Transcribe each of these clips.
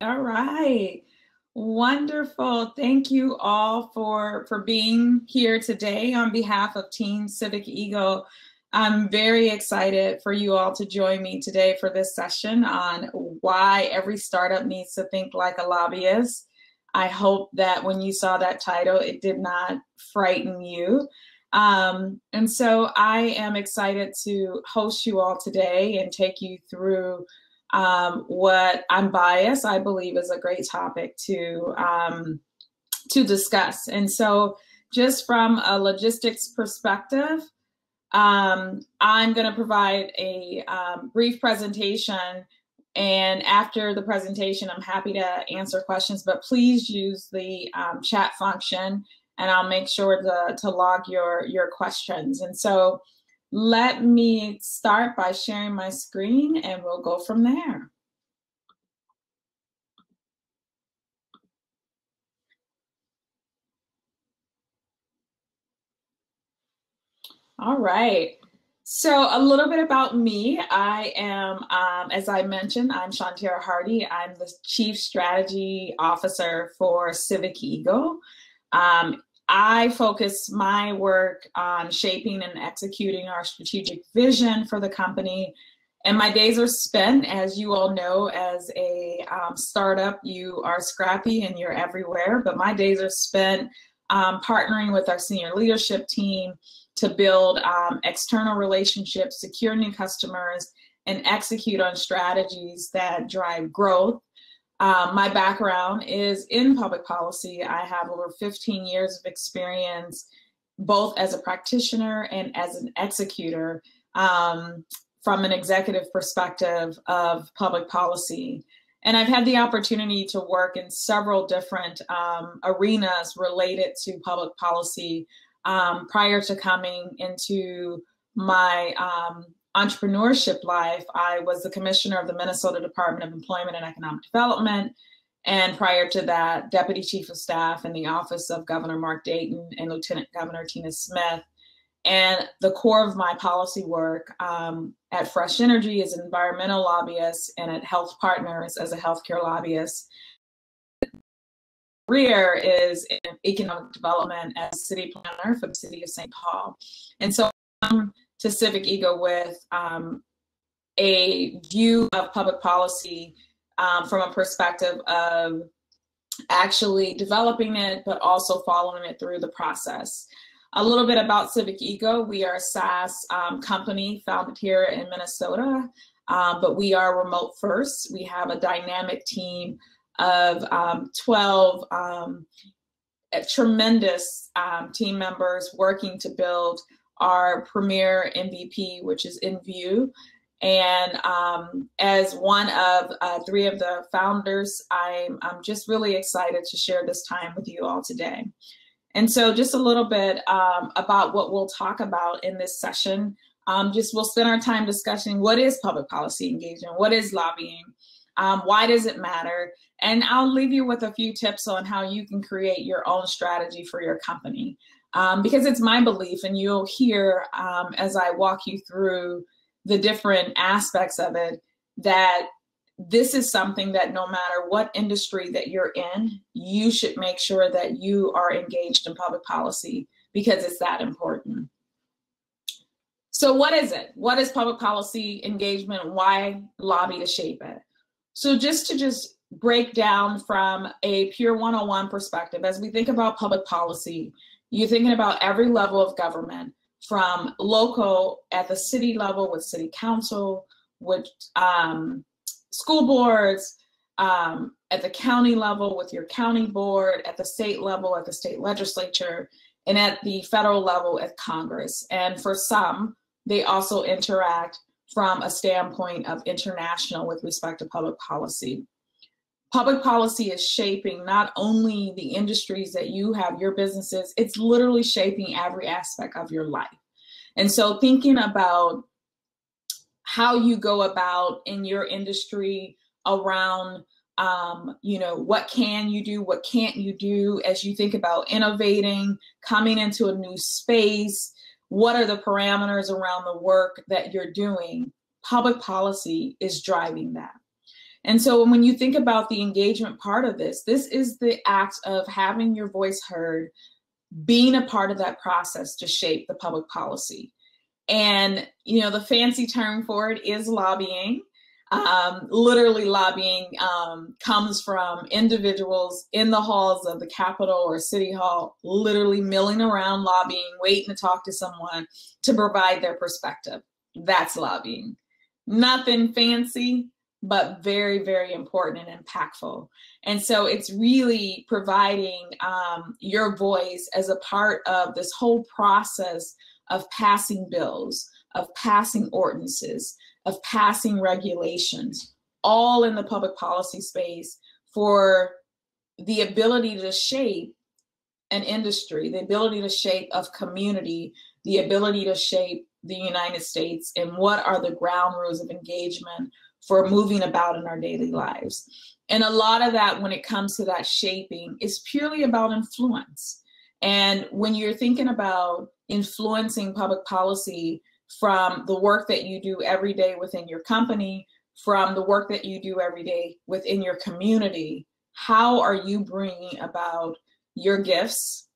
All right. Wonderful. Thank you all for being here today on behalf of Team Civic Eagle. I'm very excited for you all to join me today for this session on why every startup needs to think like a lobbyist. I hope that when you saw that title, it did not frighten you. And so I am excited to host you all today and take you through what I'm biased, I believe is a great topic to discuss. And so just from a logistics perspective, I'm going to provide a brief presentation, and after the presentation, I'm happy to answer questions, but please use the chat function, and I'll make sure to log your questions. And so let me start by sharing my screen, and we'll go from there. All right. So a little bit about me. I am, as I mentioned, I'm Shantira Hardy. I'm the Chief Strategy Officer for Civic Eagle. I focus my work on shaping and executing our strategic vision for the company. And my days are spent, as you all know, as a startup, you are scrappy and you're everywhere. But my days are spent partnering with our senior leadership team to build external relationships, secure new customers, and execute on strategies that drive growth. My background is in public policy. I have over 15 years of experience, both as a practitioner and as an executor from an executive perspective of public policy. And I've had the opportunity to work in several different arenas related to public policy. Prior to coming into my entrepreneurship life, I was the commissioner of the Minnesota Department of Employment and Economic Development. And prior to that, Deputy Chief of Staff in the Office of Governor Mark Dayton and Lieutenant Governor Tina Smith. And the core of my policy work at Fresh Energy as an environmental lobbyist and at Health Partners as a healthcare lobbyist. Career is in economic development as city planner for the city of St. Paul. And so I come to Civic Eagle with a view of public policy from a perspective of actually developing it, but also following it through the process. A little bit about Civic Eagle. We are a SaaS company founded here in Minnesota, but we are remote first. We have a dynamic team of 12 tremendous team members working to build our premier MVP, which is InView. And as one of 3 of the founders, I'm just really excited to share this time with you all today. And so just a little bit about what we'll talk about in this session. We'll spend our time discussing what is public policy engagement, what is lobbying, why does it matter? And I'll leave you with a few tips on how you can create your own strategy for your company. Because it's my belief, and you'll hear as I walk you through the different aspects of it, that this is something that no matter what industry that you're in, you should make sure that you are engaged in public policy because it's that important. So what is it? What is public policy engagement? Why lobby to shape it? So just to break down from a pure 101 perspective, as we think about public policy, you're thinking about every level of government, from local at the city level with city council, with school boards, at the county level with your county board, at the state level at the state legislature, and at the federal level at Congress. And for some, they also interact from a standpoint of international with respect to public policy. Public policy is shaping not only the industries that you have, your businesses, it's literally shaping every aspect of your life. And so thinking about how you go about in your industry around, what can you do, what can't you do as you think about innovating, coming into a new space, what are the parameters around the work that you're doing? Public policy is driving that. And so when you think about the engagement part of this, this is the act of having your voice heard, being a part of that process to shape the public policy. And, you know, the fancy term for it is lobbying. Literally lobbying comes from individuals in the halls of the Capitol or City Hall, literally milling around lobbying, waiting to talk to someone to provide their perspective. That's lobbying. Nothing fancy, but very, very important and impactful. And so it's really providing your voice as a part of this whole process of passing bills, of passing ordinances, of passing regulations, all in the public policy space for the ability to shape an industry, the ability to shape a community, the ability to shape the United States, and what are the ground rules of engagement for moving about in our daily lives. And a lot of that, when it comes to that shaping, is purely about influence. And when you're thinking about influencing public policy from the work that you do every day within your company, from the work that you do every day within your community, how are you bringing about your gifts,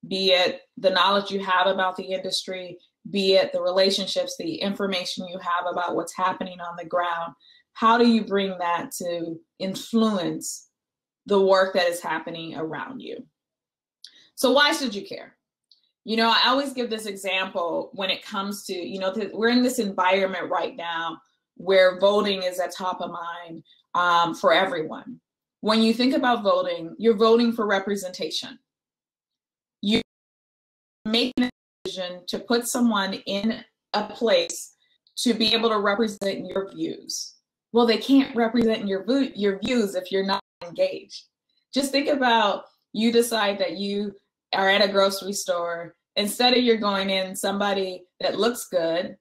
be it the knowledge you have about the industry, be it the relationships, the information you have about what's happening on the ground? How do you bring that to influence the work that is happening around you? So why should you care? You know, I always give this example when it comes to, you know, we're in this environment right now where voting is at top of mind for everyone. When you think about voting, you're voting for representation. You're making a decision to put someone in a place to be able to represent your views. Well, they can't represent your views if you're not engaged. Just think about, you decide that you are at a grocery store. Instead of you're going in somebody that looks good,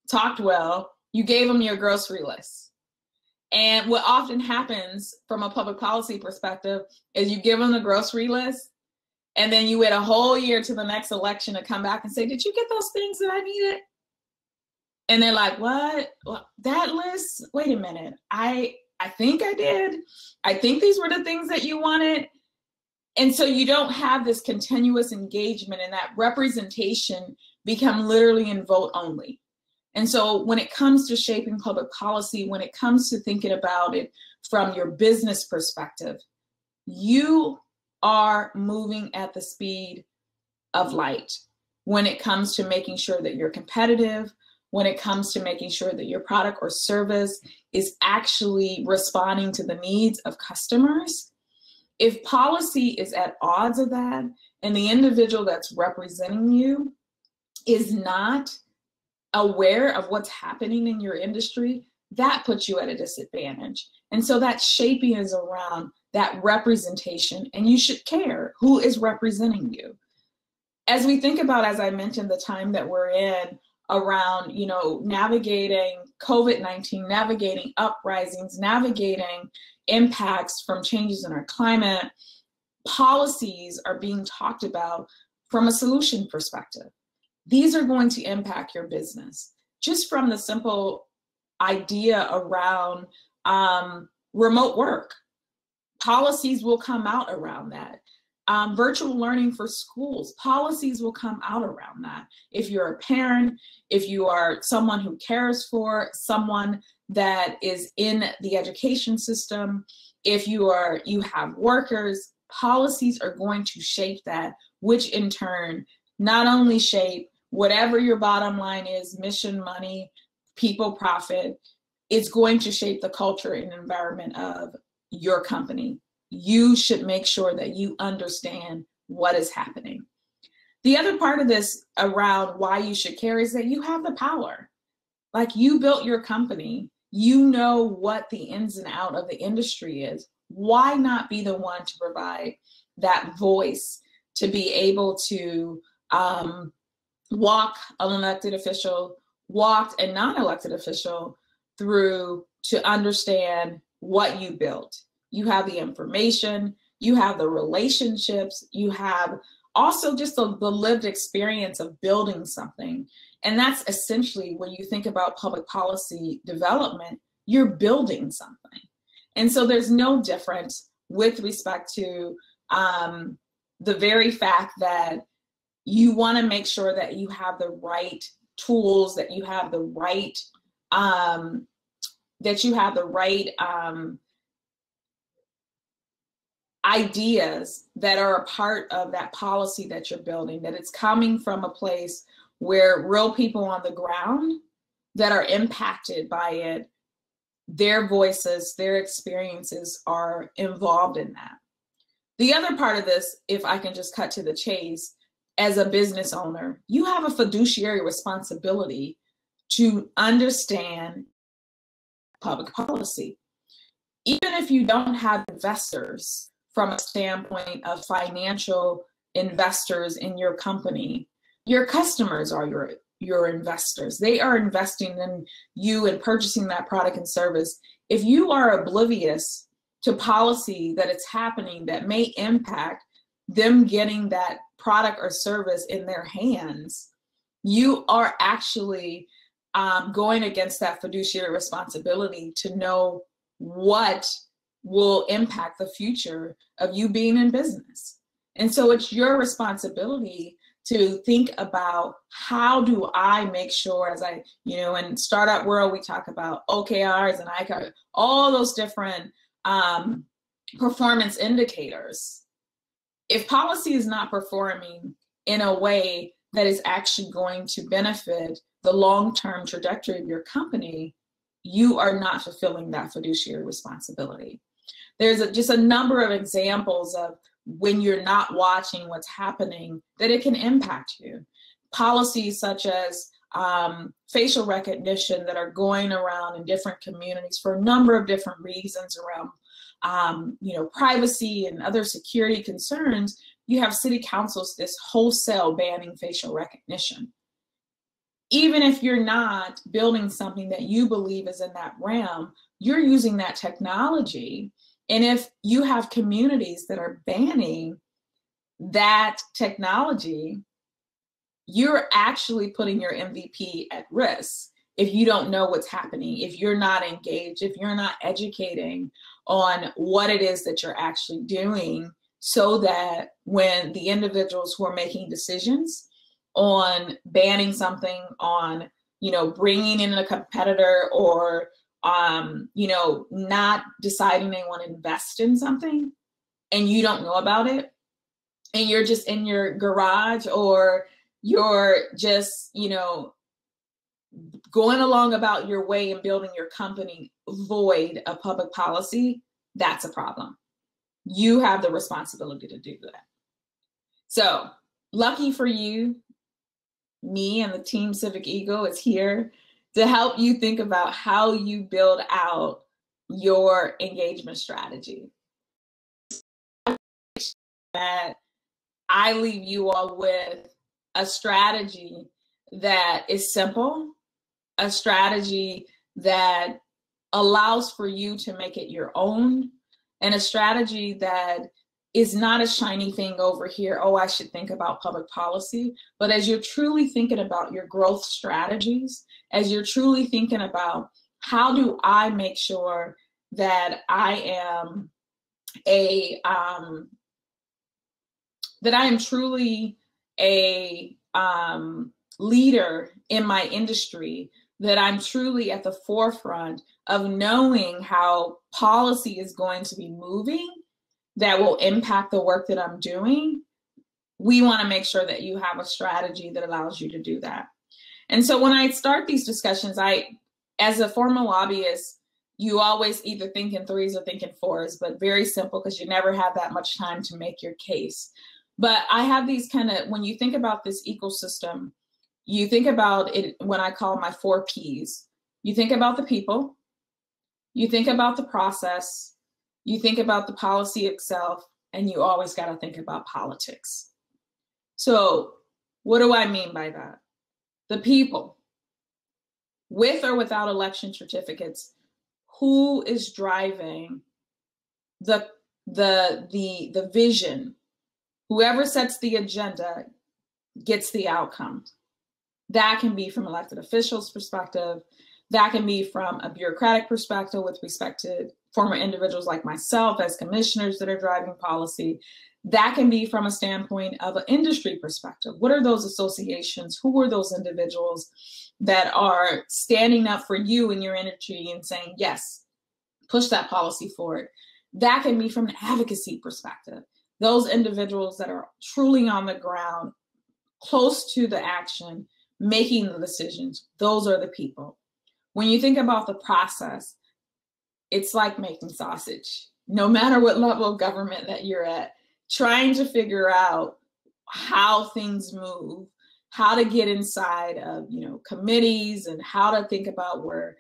talked well, you gave them your grocery list. And what often happens from a public policy perspective is you give them the grocery list, and then you wait a whole year to the next election to come back and say, did you get those things that I needed? And they're like, what? Well, that list? Wait a minute. I think I did. I think these were the things that you wanted. And so you don't have this continuous engagement, and that representation become literally in vote only. And so when it comes to shaping public policy, when it comes to thinking about it from your business perspective, you are moving at the speed of light when it comes to making sure that you're competitive, when it comes to making sure that your product or service is actually responding to the needs of customers. If policy is at odds of that, and the individual that's representing you is not aware of what's happening in your industry, that puts you at a disadvantage. And so that shaping is around that representation, and you should care who is representing you. As we think about, as I mentioned, the time that we're in around, you know, navigating COVID-19, navigating uprisings, navigating impacts from changes in our climate, policies are being talked about from a solution perspective. These are going to impact your business. Just from the simple idea around remote work, policies will come out around that. Virtual learning for schools, policies will come out around that. If you're a parent, if you are someone who cares for someone that is in the education system, if you have workers, policies are going to shape that, which in turn not only shape whatever your bottom line is, mission, money, people, profit, it's going to shape the culture and environment of your company. You should make sure that you understand what is happening. The other part of this around why you should care is that you have the power. Like, you built your company, you know what the ins and out of the industry is. Why not be the one to provide that voice to be able to walk an elected official, walk a non-elected official through to understand what you built? You have the information, you have the relationships, you have also just the lived experience of building something. And that's essentially when you think about public policy development, you're building something. And so there's no difference with respect to the very fact that you want to make sure that you have the right tools, that you have the right ideas that are a part of that policy that you're building, that it's coming from a place where real people on the ground that are impacted by it, their voices, their experiences are involved in that. The other part of this, if I can just cut to the chase, as a business owner, you have a fiduciary responsibility to understand public policy. Even if you don't have investors from a standpoint of financial investors in your company, your customers are your investors. They are investing in you and purchasing that product and service. If you are oblivious to policy that it's happening that may impact them getting that product or service in their hands, you are actually going against that fiduciary responsibility to know what will impact the future of you being in business. And so it's your responsibility to think about, how do I make sure, as I, in startup world, we talk about OKRs and IKR, all those different performance indicators. If policy is not performing in a way that is actually going to benefit the long-term trajectory of your company, you are not fulfilling that fiduciary responsibility. There's just a number of examples of when you're not watching what's happening, that it can impact you. Policies such as facial recognition that are going around in different communities for a number of different reasons around privacy and other security concerns. You have city councils this wholesale banning facial recognition. Even if you're not building something that you believe is in that realm, you're using that technology. And if you have communities that are banning that technology, you're actually putting your MVP at risk if you don't know what's happening, if you're not engaged, if you're not educating on what it is that you're actually doing, so that when the individuals who are making decisions on banning something, on bringing in a competitor, or not deciding they want to invest in something, and you don't know about it, and you're just in your garage, or you're just going along about your way and building your company void of public policy, that's a problem. You have the responsibility to do that. So lucky for you, me and the Team Civic Eagle is here to help you think about how you build out your engagement strategy. That I leave you all with a strategy that is simple, a strategy that allows for you to make it your own, and a strategy that is not a shiny thing over here, oh, I should think about public policy, but as you're truly thinking about your growth strategies, as you're truly thinking about, how do I make sure that I am truly a leader in my industry, that I'm truly at the forefront of knowing how policy is going to be moving that will impact the work that I'm doing. We want to make sure that you have a strategy that allows you to do that. And so when I start these discussions, as a former lobbyist, you always either think in threes or think in fours, but very simple, because you never have that much time to make your case. But I have these when you think about this ecosystem, you think about it when I call my 4 Ps. You think about the people, you think about the process, you think about the policy itself, and you always got to think about politics. So what do I mean by that? The people, with or without election certificates, who is driving the vision? Whoever sets the agenda gets the outcome. That can be from elected officials' perspective. That can be from a bureaucratic perspective with respect to former individuals like myself as commissioners that are driving policy. That can be from a standpoint of an industry perspective. What are those associations? Who are those individuals that are standing up for you in your industry and saying, yes, push that policy forward? That can be from an advocacy perspective. Those individuals that are truly on the ground, close to the action, making the decisions, those are the people. When you think about the process, it's like making sausage. No matter what level of government that you're at, trying to figure out how things move, how to get inside of, committees, and how to think about where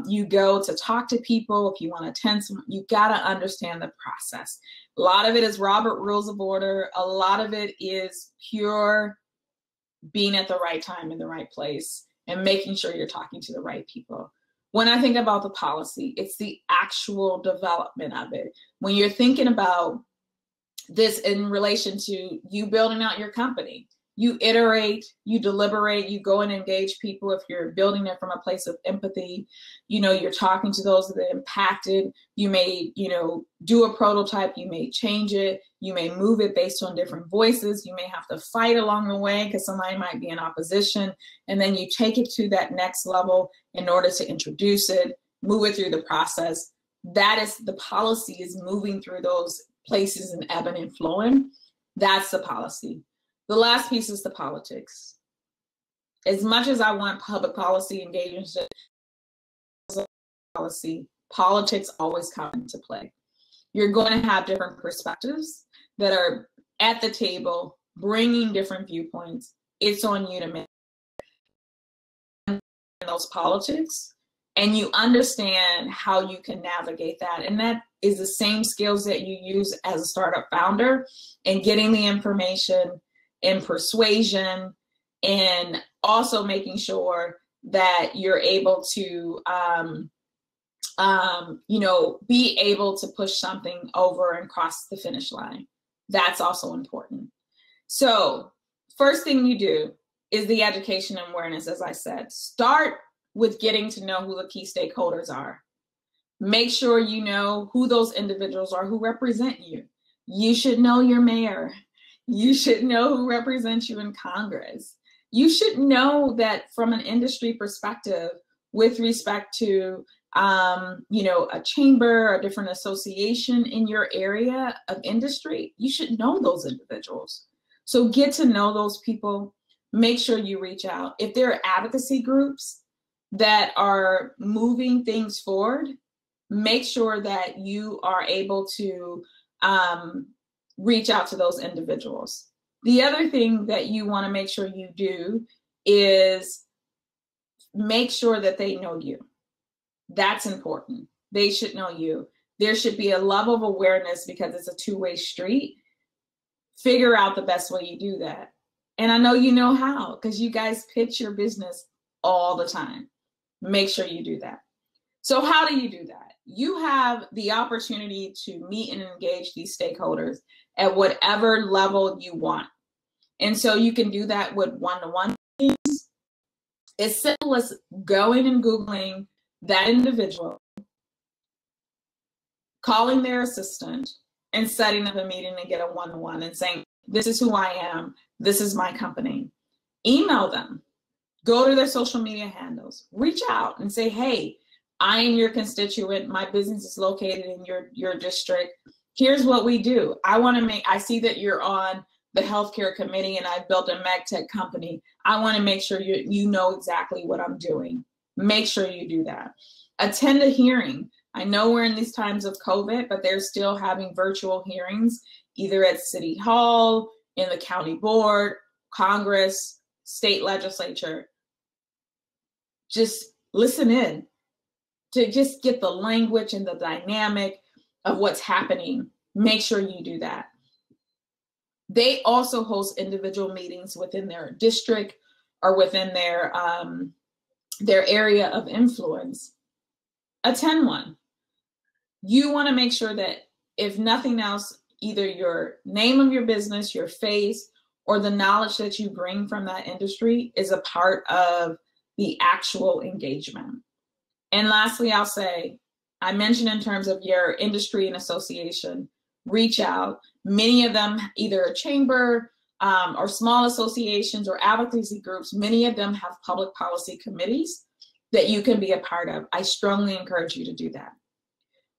you go to talk to people. If you want to attend some, you got to understand the process. A lot of it is Robert Rules of Order. A lot of it is pure being at the right time in the right place and making sure you're talking to the right people. When I think about the policy, it's the actual development of it. When you're thinking about this in relation to you building out your company, you iterate, you deliberate, you go and engage people. If you're building it from a place of empathy, you're talking to those that are impacted. You may, do a prototype, you may change it, you may move it based on different voices. You may have to fight along the way because somebody might be in opposition. And then you take it to that next level in order to introduce it, move it through the process. That is, the policy is moving through those places and ebbing and flowing. That's the policy. The last piece is the politics. As much as I want public policy engagement, politics always come into play. You're going to have different perspectives that are at the table, bringing different viewpoints. It's on you to make those politics, and you understand how you can navigate that. And that is the same skills that you use as a startup founder and getting the information and persuasion, and also making sure that you're able to, be able to push something over and cross the finish line. That's also important. So first thing you do is the education and awareness. As I said, start with getting to know who the key stakeholders are. Make sure you know who those individuals are who represent you. You should know your mayor. You should know who represents you in Congress. You should know that from an industry perspective, with respect to, a chamber, a different association in your area of industry, you should know those individuals. So get to know those people. Make sure you reach out. If there are advocacy groups that are moving things forward, make sure that you are able to reach out to those individuals. The other thing that you want to make sure you do is make sure that they know you. That's important. They should know you. There should be a level of awareness because it's a two-way street. Figure out the best way you do that. And I know you know how, because you guys pitch your business all the time. Make sure you do that. So how do you do that? You have the opportunity to meet and engage these stakeholders at whatever level you want. And so you can do that with one-to-one meetings. As simple as going and Googling that individual, calling their assistant, and setting up a meeting to get a one-to-one and saying, this is who I am, this is my company. Email them, go to their social media handles, reach out and say, hey, I am your constituent, my business is located in your district. Here's what we do. I see that you're on the healthcare committee and I've built a MedTech company. I want to make sure you know exactly what I'm doing. Make sure you do that. Attend a hearing. I know we're in these times of COVID, but they're still having virtual hearings, either at City Hall, in the county board, Congress, state legislature. Just listen in to just get the language and the dynamic of what's happening. Make sure you do that. They also host individual meetings within their district or within their area of influence. Attend one. You want to make sure that, if nothing else, either your name of your business, your face, or the knowledge that you bring from that industry is a part of the actual engagement. And lastly, I'll say, I mentioned in terms of your industry and association, reach out. Many of them, either a chamber or small associations or advocacy groups, many of them have public policy committees that you can be a part of. I strongly encourage you to do that.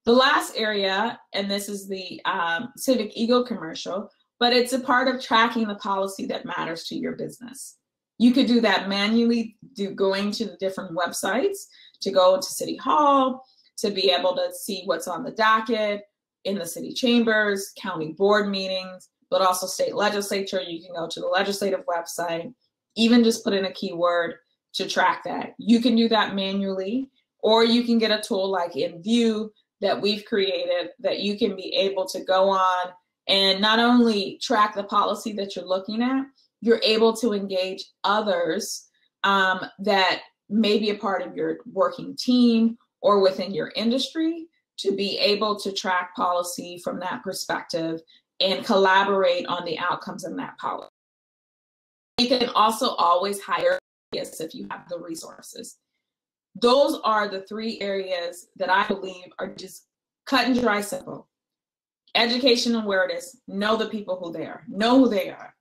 The last area, and this is the Civic Ego commercial, but it's a part of tracking the policy that matters to your business. You could do that manually, going to the different websites, to go to City Hall, to be able to see what's on the docket in the city chambers, county board meetings, but also state legislature. You can go to the legislative website, even just put in a keyword to track that. You can do that manually, or you can get a tool like InView that we've created that you can be able to go on and not only track the policy that you're looking at, you're able to engage others that may be a part of your working team or within your industry to be able to track policy from that perspective and collaborate on the outcomes in that policy. You can also always hire if you have the resources. Those are the three areas that I believe are just cut and dry simple. Education and awareness, know the people who they are, know who they are.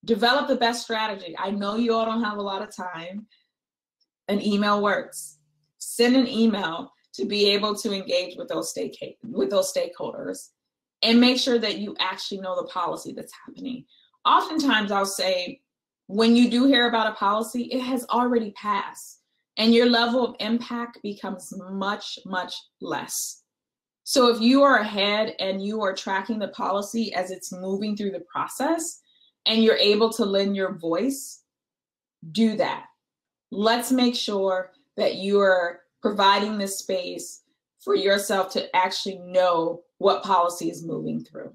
Develop the best strategy. I know you all don't have a lot of time. An email works. Send an email to be able to engage with those stakeholders and make sure that you actually know the policy that's happening. Oftentimes I'll say, when you do hear about a policy, it has already passed and your level of impact becomes much, much less. So if you are ahead and you are tracking the policy as it's moving through the process and you're able to lend your voice, do that. Let's make sure that you are providing this space for yourself to actually know what policy is moving through.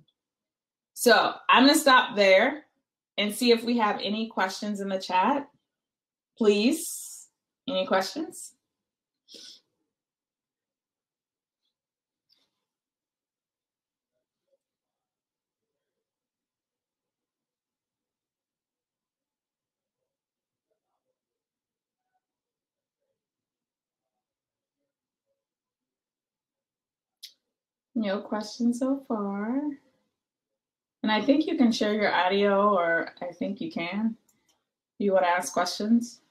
So I'm going to stop there and see if we have any questions in the chat. Please, any questions? No questions so far. And I think you can share your audio, or I think you can. You want to ask questions?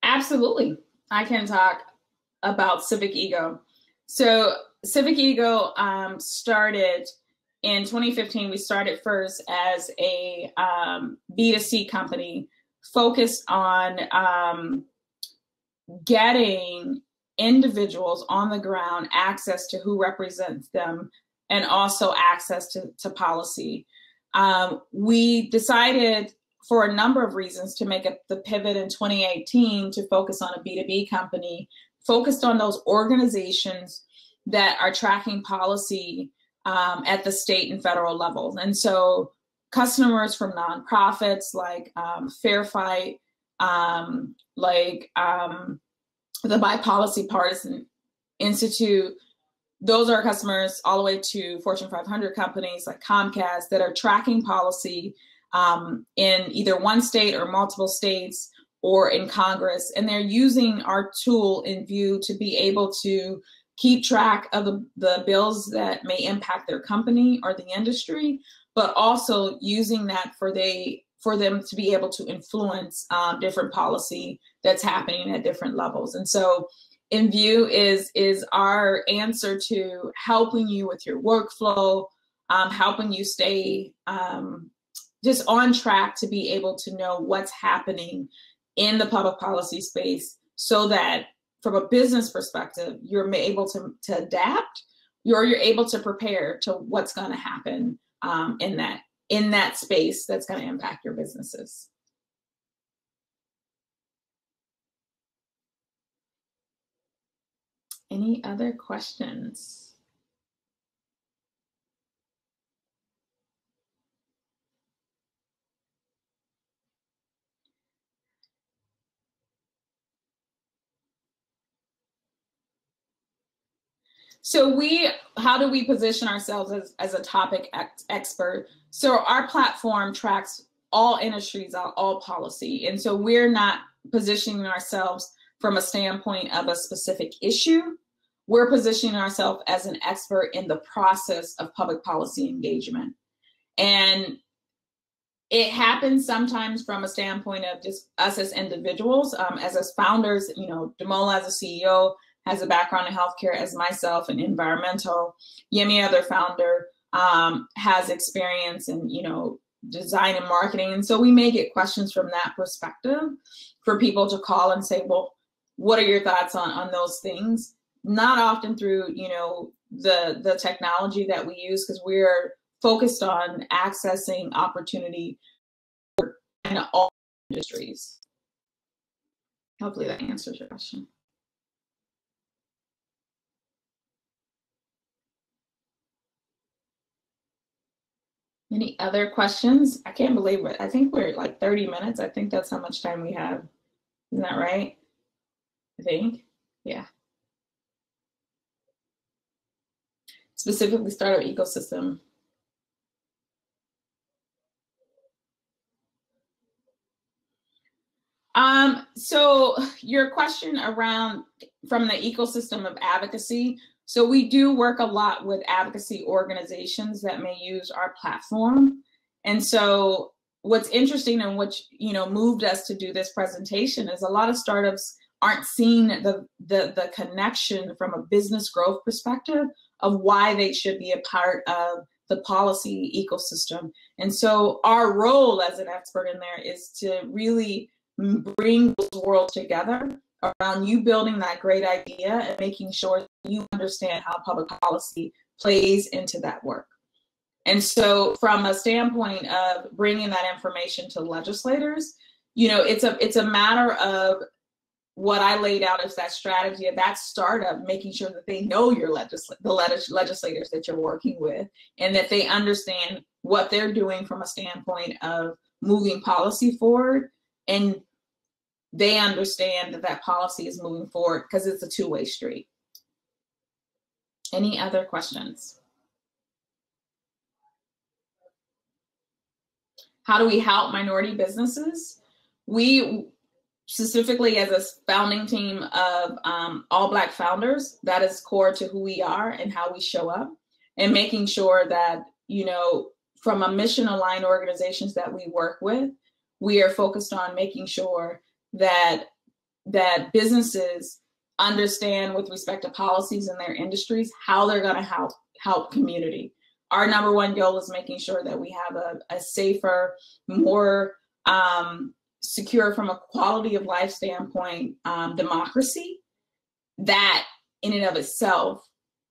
Absolutely. I can talk about Civic Ego. So Civic Ego started in 2015. We started first as a B2C company focused on getting individuals on the ground access to who represents them and also access to policy. We decided for a number of reasons to make the pivot in 2018 to focus on a B2B company, focused on those organizations that are tracking policy at the state and federal levels. And so customers from nonprofits like Fair Fight, like the Bipolicy Partisan Institute, those are customers all the way to Fortune 500 companies like Comcast that are tracking policy in either one state or multiple states or in Congress. And they're using our tool InView to be able to keep track of the bills that may impact their company or the industry, but also using that for them to be able to influence different policy that's happening at different levels. And so InView is our answer to helping you with your workflow, helping you stay just on track to be able to know what's happening in the public policy space so that from a business perspective, you're able to adapt, or you're able to prepare to what's going to happen in that space that's going to impact your businesses. Any other questions? So how do we position ourselves as a topic expert? So our platform tracks all industries, all policy. And so we're not positioning ourselves from a standpoint of a specific issue. We're positioning ourselves as an expert in the process of public policy engagement. And it happens sometimes from a standpoint of just us as individuals, as founders. You know, Damola as a CEO has a background in healthcare, as myself in environmental. Yemi, other founder, has experience in, you know, design and marketing. And so we may get questions from that perspective for people to call and say, well, what are your thoughts on those things? Not often through, you know, the technology that we use, because we're focused on accessing opportunity in all industries. Hopefully that answers your question. Any other questions? I can't believe it. I think we're like 30 minutes. I think that's how much time we have. Isn't that right? I think, yeah. Specifically startup ecosystem. So your question around from the ecosystem of advocacy. So we do work a lot with advocacy organizations that may use our platform. And so what's interesting and what, you know, moved us to do this presentation is a lot of startups aren't seeing the connection from a business growth perspective of why they should be a part of the policy ecosystem. And so our role as an expert in there is to really bring those worlds together around you building that great idea and making sure you understand how public policy plays into that work. And so from a standpoint of bringing that information to legislators, you know, it's a matter of what I laid out as that strategy of that startup, making sure that they know your legislators that you're working with, and that they understand what they're doing from a standpoint of moving policy forward, and they understand that that policy is moving forward because it's a two-way street. Any other questions? How do we help minority businesses? We specifically, as a founding team of all Black founders, that is core to who we are and how we show up, and making sure that, you know, from a mission aligned organizations that we work with, we are focused on making sure that businesses understand with respect to policies in their industries, how they're going to help community. Our number one goal is making sure that we have a safer, more secure from a quality of life standpoint, democracy that in and of itself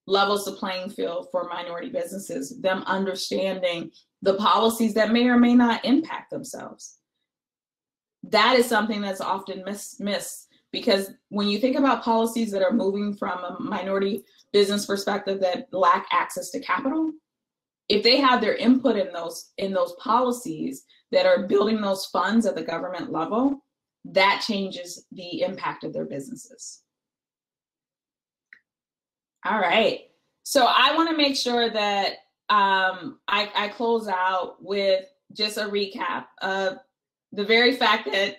levels the playing field for minority businesses, them understanding the policies that may or may not impact themselves. That is something that's often missed, because when you think about policies that are moving from a minority business perspective that lack access to capital, if they have their input in those policies that are building those funds at the government level, that changes the impact of their businesses. All right. So I want to make sure that I close out with just a recap of the very fact that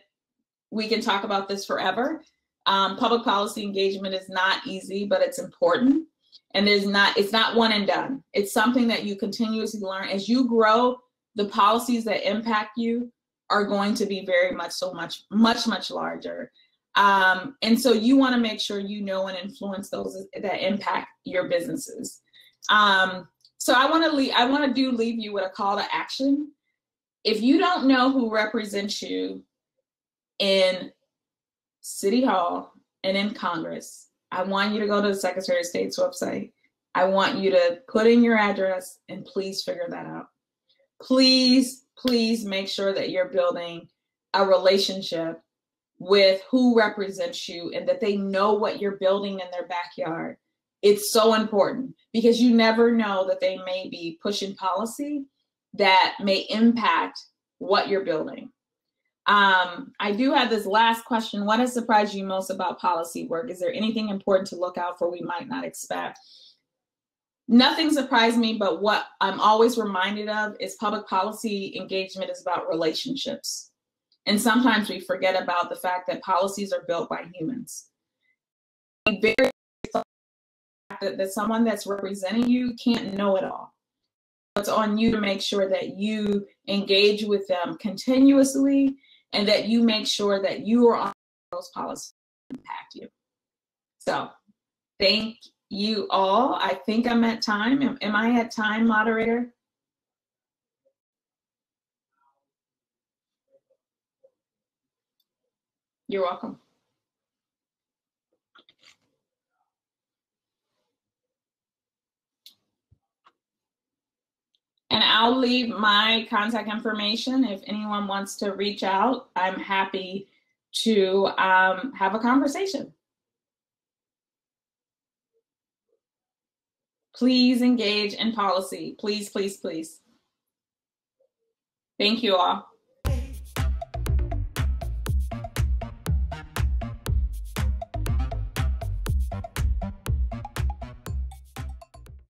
we can talk about this forever. Public policy engagement is not easy, but it's important. And it's not one and done. It's something that you continuously learn. As you grow, the policies that impact you are going to be very much much larger. And so you want to make sure you know and influence those that impact your businesses. So I want to leave you with a call to action. If you don't know who represents you in City Hall and in Congress, I want you to go to the Secretary of State's website. I want you to put in your address and please figure that out. Please, please make sure that you're building a relationship with who represents you and that they know what you're building in their backyard. It's so important because you never know that they may be pushing policy that may impact what you're building. I do have this last question. What has surprised you most about policy work? Is there anything important to look out for we might not expect? Nothing surprised me, but what I'm always reminded of is public policy engagement is about relationships. And sometimes we forget about the fact that policies are built by humans. Very that someone that's representing you can't know it all. It's on you to make sure that you engage with them continuously and that you make sure that you are on those policies that impact you. So thank you all. I think I'm at time. Am I at time, moderator? You're welcome. And I'll leave my contact information. If anyone wants to reach out, I'm happy to have a conversation. Please engage in policy. Please, please, please. Thank you all.